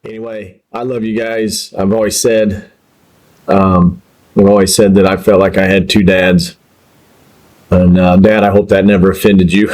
Anyway, I love you guys. I've always said that I felt like I had two dads. And Dad, I hope that never offended you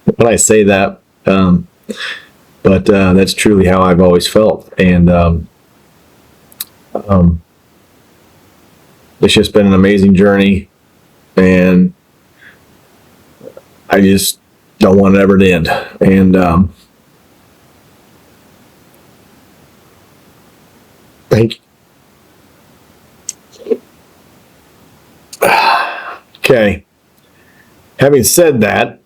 when I say that. But that's truly how I've always felt. And it's just been an amazing journey. And I just don't want it ever to end. And thank you. Okay. Having said that,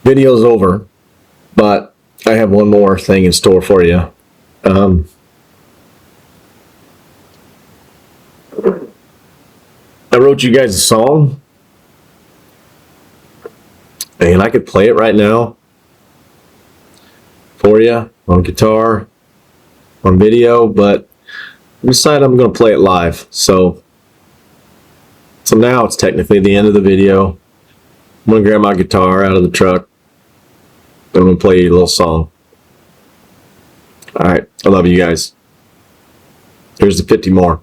video's over, but I have one more thing in store for you. I wrote you guys a song, and I could play it right now for you on guitar, on video, but I decided I'm going to play it live. So now it's technically the end of the video. I'm going to grab my guitar out of the truck. I'm going to play you a little song. All right. I love you guys. Here's the 50 more.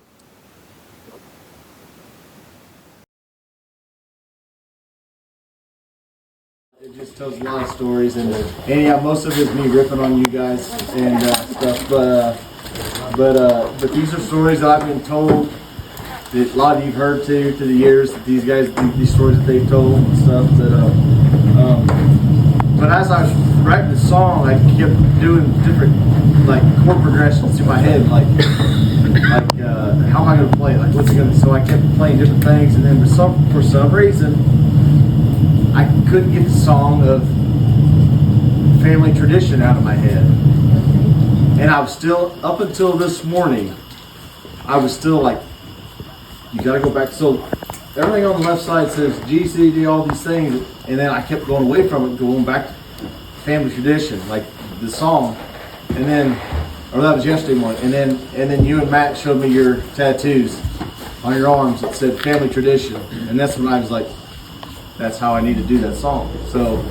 It just tells a lot of stories, and yeah, most of it is me ripping on you guys and stuff. But these are stories that I've been told that a lot of you've heard through the years. That these guys, these stories that they've told and stuff. But as I was writing the song, I kept doing different like chord progressions in my head, like how am I going to play? Like what's it going to? So I kept playing different things, and then for some reason, I couldn't get the song of family tradition out of my head. And I was still, up until this morning, I was still like, you gotta go back. So everything on the left side says G, C, D, all these things. And then I kept going away from it, going back to family tradition, like the song. And then, or that was yesterday morning. And then you and Matt showed me your tattoos on your arms that said family tradition. And that's when I was like, that's how I need to do that song. So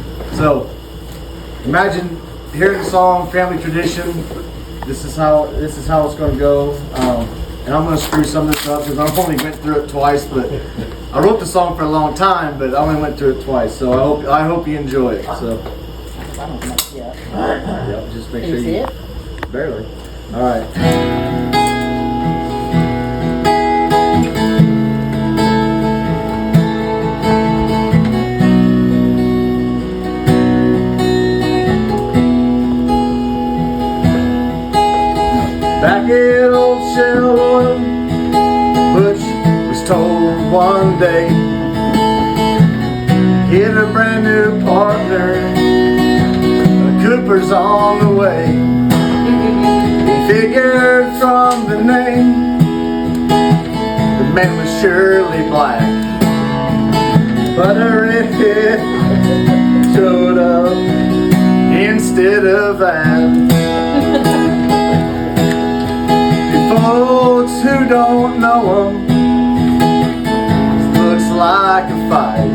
imagine hearing the song family tradition. This is how it's going to go. And I'm going to screw some of this up because I only went through it twice. But I wrote the song for a long time, but I only went through it twice. So I hope you enjoy it. So I don't know yet. yep, just make Can sure you see it? Barely. All right. Back at old Shelwood, Butch was told one day get a brand new partner, Cooper's on the way. He figured from the name the man was surely black, but a redhead showed up instead of that. Folks who don't know him, looks like a fight,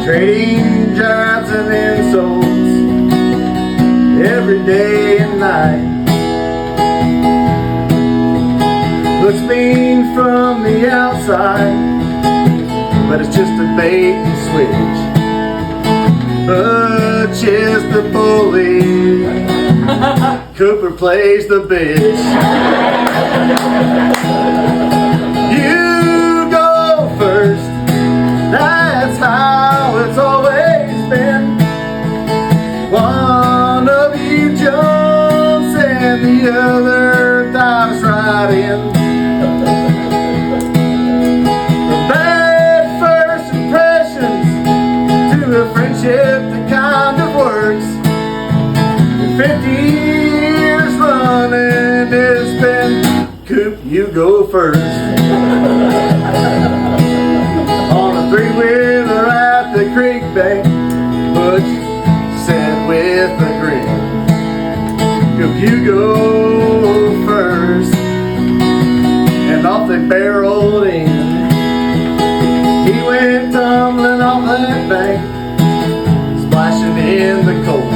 trading jabs and insults every day and night. Looks mean from the outside, but it's just a bait and switch. Butch is the bully, Cooper plays the bitch. You go first, that's how it's always been. One of you jumps and the other dives right in. From bad first impressions to a friendship that kind of works. 50 years running, it's been Coop, you go first. On a three-wheeler at the creek bank, Butch said with a grin, Coop, you go first. And off they barreled in. He went tumbling off that bank, splashing in the cold.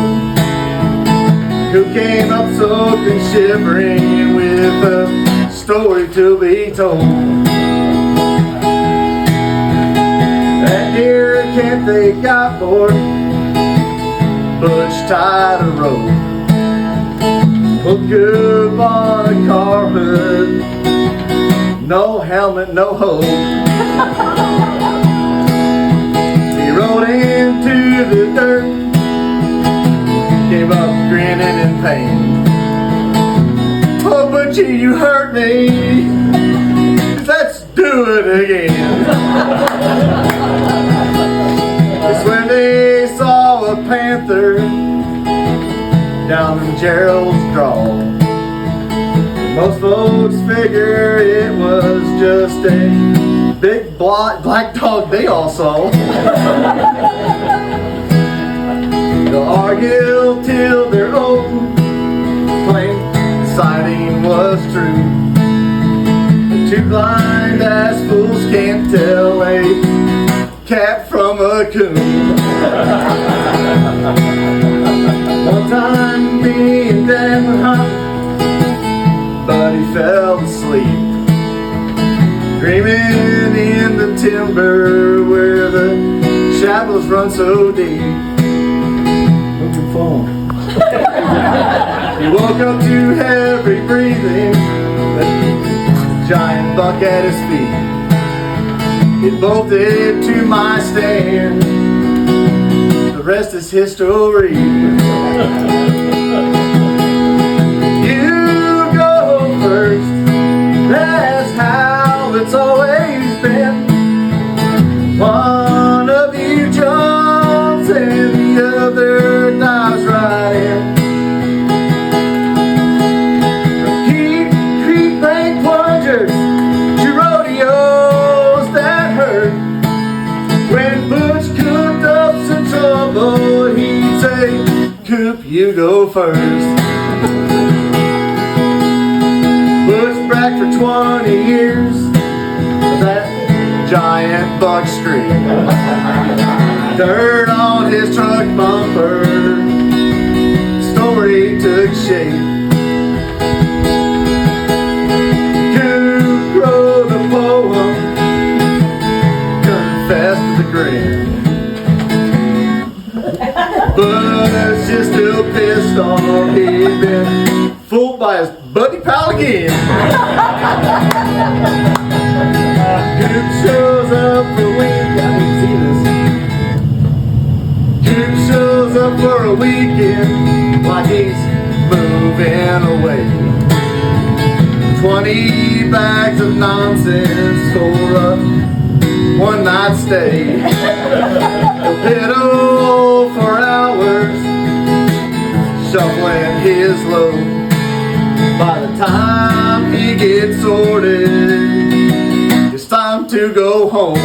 Who came up soaked and shivering with a story to be told. That deer camp they got bored, Butch tied a rope, put Coop on a car hood, no helmet, no hope. He rode into the dirt, came up grinning in pain. Oh, Butchie, you hurt me. Let's do it again. It's when they saw a panther down in Gerald's draw. Most folks figure it was just a big black dog they all saw. They'll argue till they're old, claim the sighting was true. The two blind ass fools can't tell a cat from a coon. One time me and Dad went hunting, but he fell asleep, dreaming in the timber where the shadows run so deep. Looking for him. He woke up to heavy breathing, a giant buck at his feet. It bolted to my stand, the rest is history. You go first, that's how it's always been. One of you jumps and the other dives right in. Keep bank plungers to rodeos that hurt. When Butch cooked up some trouble, he'd say, Coop, you go first. Butch bragged for 20 years of that giant buck streak. Dirt on his truck bumper, story took shape. Coop wrote a poem, confessed to the grand. Butch is still pissed off, he'd been fooled by his buddy pal again. Coop shows up for a week. I didn't see this. Coop shows up for a weekend like he's moving away. 20 bags of nonsense for a one night stay. He'll piddle for hours, shuffling his load. By the time he gets sorted, it's time to go home.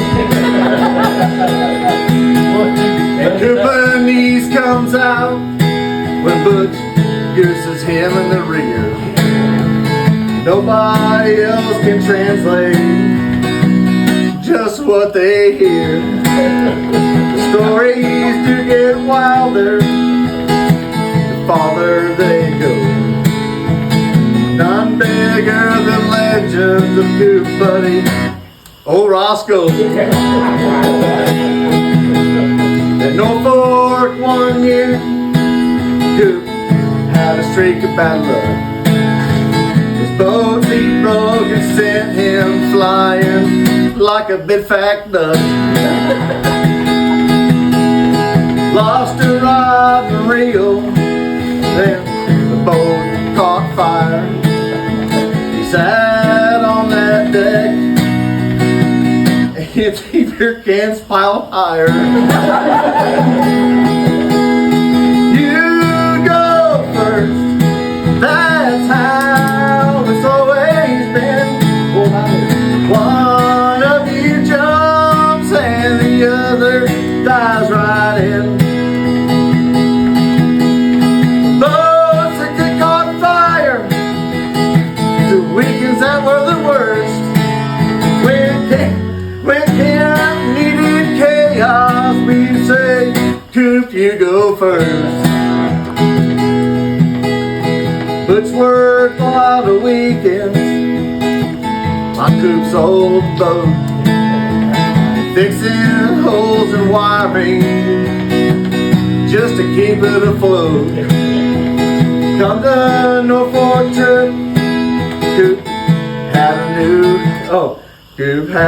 And Coopanese comes out when Butch gooses him in the rear. Nobody else can translate just what they hear. The stories do get wilder the farther they go. None bigger than legends of Coop buddy, old Roscoe. At Norfolk one year, Coop had a streak of bad luck. His boat he broke and sent him flying like a big fat duck. Lost a rod and reel, then the boat caught fire. He sat on that deck, empty beer cans piled higher. You go first, that's how it's always been. One of you jumps and the other dives right in. Boats that get caught fire, the weekends that were the worst. When camp needed chaos, we'd say, Coop, you go first. Butch worked a lot of weekends on Coop's old boat, fixing holes and wiring just to keep it afloat. Come the Norfolk trip, Coop had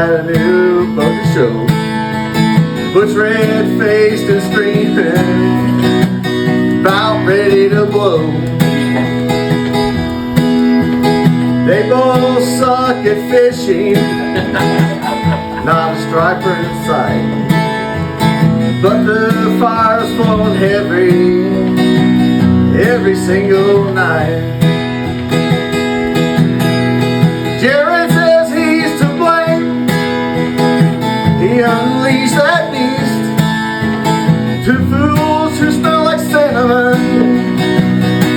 a new boat to show. Butch red-faced and screaming, about ready to blow. They both suck at fishing, not a striper in sight, but the fire's flowing heavy every single night. Jared says he's to blame. He unleashed that beast. Two fools who smell like cinnamon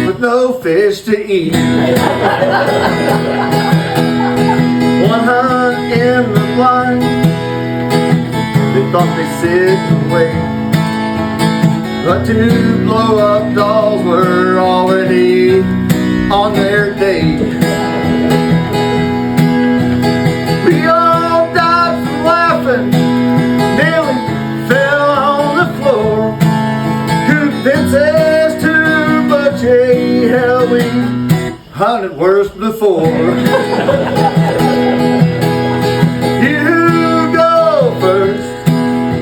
with no fish to eat. One hunt in the blind, they thought they'd sit and wait, but two blow-up dolls were already on their date. We all died from laughing, nearly fell on the floor. Coop then says to Butch, hey, hell, we hunted worse before. You go first,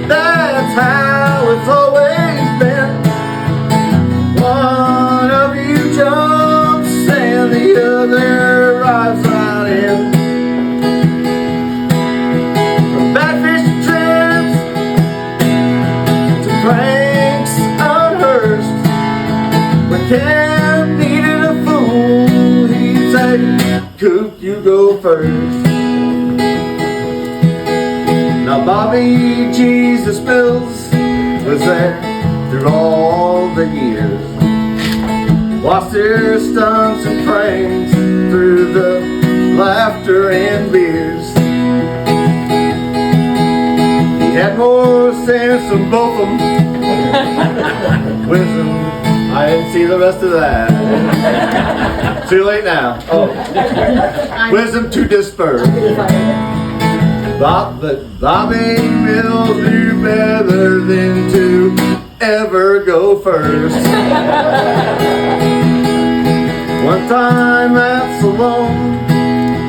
that's how it's always been. One of you jumps and the other rides right in. From backfish trips to pranks unrehearsed, when Cam needed a fool, he'd say, Coop, you go first. Now Bobby Jesus Mills was there through all the years, watched their stunts and pranks through the laughter and beers. He had more sense than both of them. Wisdom, I didn't see the rest of that. Too late now. Oh, wisdom to disperse. But Bobby Mills knew better than to ever go first. One time at Salone,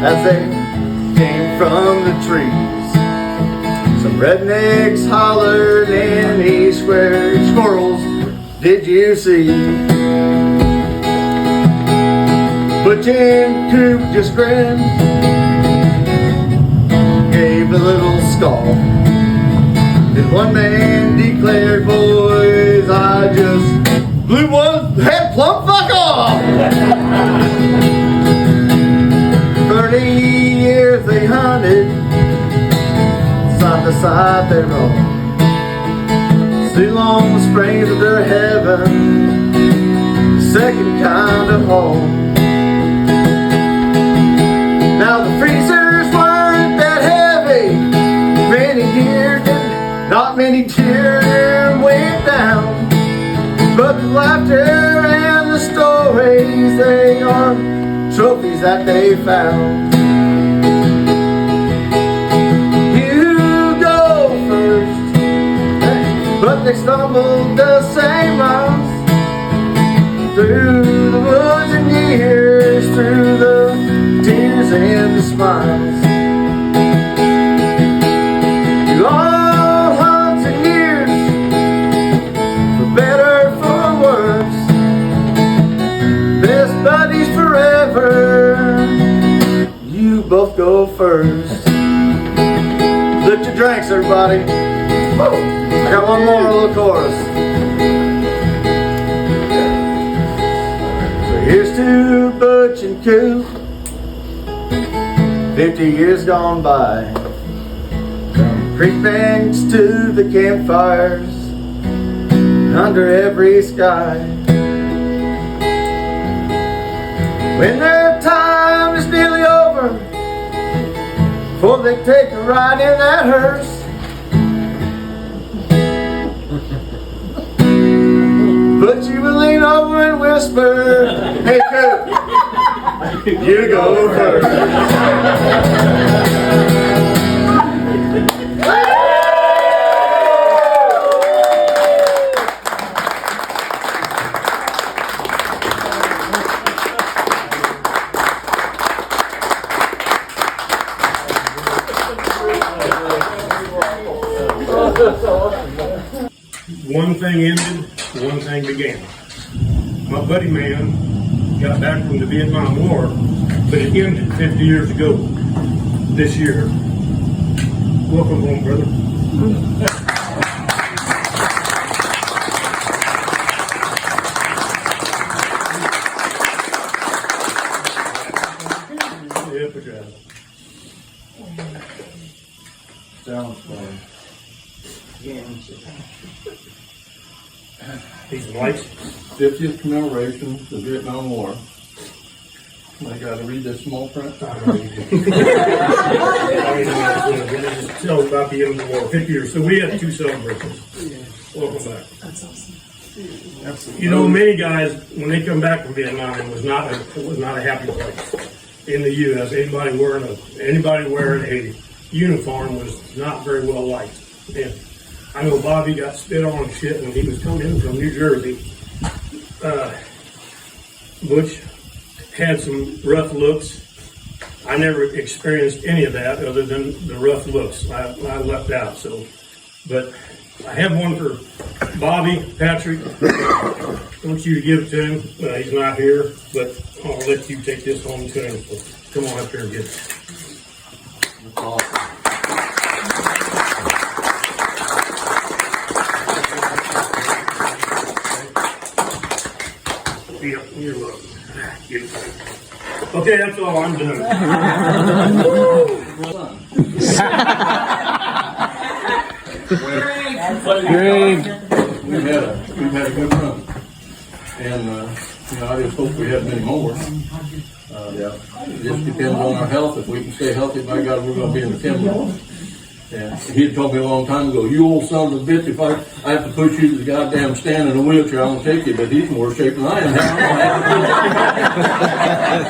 as they came from the trees, some rednecks hollered and he squared, squirrels, did you see? Butch and Coop just grinned, gave a little scoff. And one man declared, boys, I just blew one head plumb fuck off. 30 years they hunted, side by side they rolled. Ceylon Springs of their heaven, the second kind of home. Now the freezers weren't that heavy, not many tears went down, but the laughter and the stories, they are trophies that they found. You go first, but they stumbled the same rounds, through the woods and years, through the tears and the smiles. You all hunts and years, for better, for worse, best buddies forever. You both go first. Lift your drinks, everybody. I got one more little chorus. So here's to Butch and Coop, 50 years gone by. From creek banks to the campfires, under every sky. When their time is nearly over, before they take a ride in that hearse, whisper. Hey, Coop, you go first. One thing ended, one thing began. My buddy man got back from the Vietnam War, but it ended 50 years ago this year. Welcome home, brother. Yeah, put your hand up. Sounds fun. These lights. 50th commemoration of the Vietnam War. I got to read this small print. I mean, tell about the end of the war, 50 years. So we had two celebrations. Welcome back. That's awesome. You know, many guys, when they come back from Vietnam, it was not a happy place in the U.S. Anybody wearing a uniform was not very well liked. And I know Bobby got spit on and shit when he was coming in from New Jersey. Butch had some rough looks. I never experienced any of that other than the rough looks. I left out. So, but I have one for Bobby, Patrick. I want you to give it to him. He's not here, but I'll let you take this home to him. So come on up here and get it. That's awesome. Yeah, you're welcome. Get it. Okay, that's all I'm doing. Greg. We've had a good run, and I just hope we have many more. It just depends on our health. If we can stay healthy, by God, we're going to be in the timber. And he had told me a long time ago, "You old son of a bitch, if I have to push you to the goddamn stand in a wheelchair, I'm going to take you." But he's in worse shape than I am.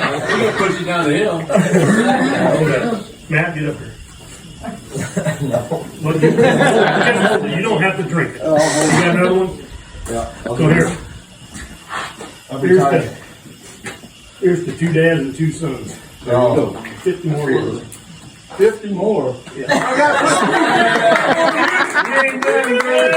I'm going to push you down the hill. Okay. Matt, get up here. Look, you don't have to drink it. You got another one? Yeah. So here. Here's the two dads and two sons. There you go. 50 more years. 50 more. You ain't done good.